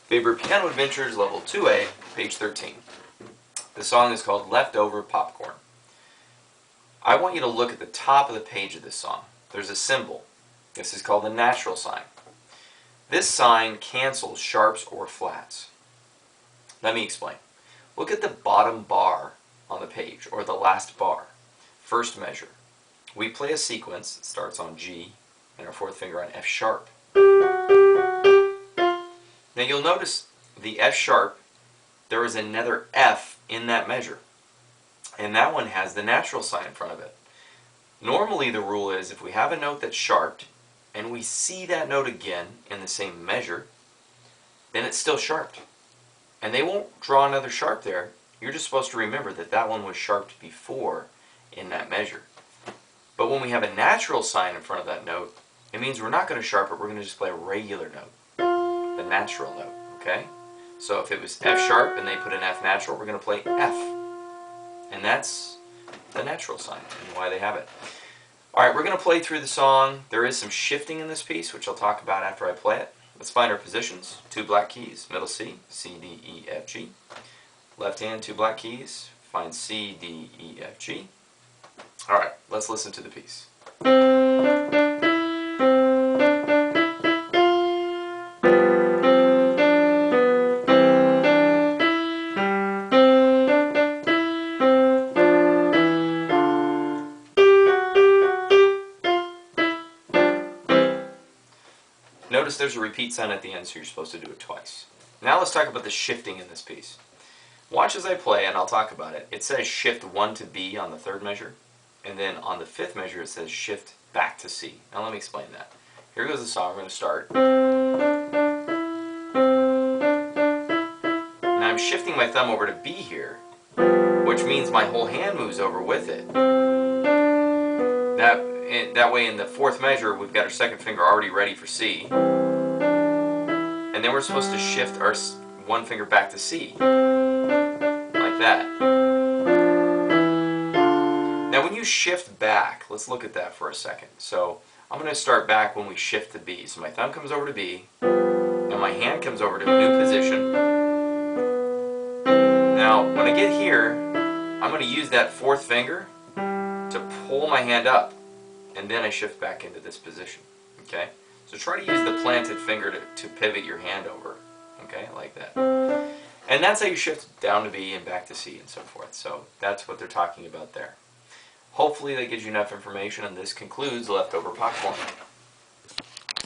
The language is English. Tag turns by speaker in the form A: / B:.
A: Faber Piano Adventures, Level 2A, page 13. The song is called Leftover Popcorn. I want you to look at the top of the page of this song. There's a symbol. This is called the natural sign. This sign cancels sharps or flats. Let me explain. Look at the bottom bar on the page, or the last bar. First measure. We play a sequence. It starts on G and our fourth finger on F sharp. Now you'll notice the F sharp, there is another F in that measure. And that one has the natural sign in front of it. Normally the rule is if we have a note that's sharped and we see that note again in the same measure, then it's still sharped. And they won't draw another sharp there. You're just supposed to remember that that one was sharped before in that measure. But when we have a natural sign in front of that note, it means we're not going to sharp it, we're going to just play a regular note. The natural note, okay? So if it was F sharp and they put an F natural, we're going to play F. And that's the natural sign and why they have it. Alright, we're going to play through the song. There is some shifting in this piece, which I'll talk about after I play it. Let's find our positions. 2 black keys, middle C, C, D, E, F, G. Left hand, 2 black keys, find C, D, E, F, G. Alright, let's listen to the piece. Notice there's a repeat sign at the end, so you're supposed to do it twice. Now let's talk about the shifting in this piece. Watch as I play, and I'll talk about it. It says shift 1 to B on the 3rd measure, and then on the 5th measure it says shift back to C. Now let me explain that. Here goes the song. We're going to start. Now I'm shifting my thumb over to B here, which means my whole hand moves over with it. That way in the 4th measure we've got our 2nd finger already ready for C, and then we're supposed to shift our 1 finger back to C, like that. Now when you shift back, let's look at that for a second. So I'm going to start back when we shift to B. So my thumb comes over to B, and my hand comes over to a new position. Now when I get here, I'm going to use that 4th finger to pull my hand up, and then I shift back into this position. Okay? So try to use the planted finger to pivot your hand over. Okay? Like that. And that's how you shift down to B and back to C and so forth. So that's what they're talking about there. Hopefully that gives you enough information, and this concludes Leftover Popcorn.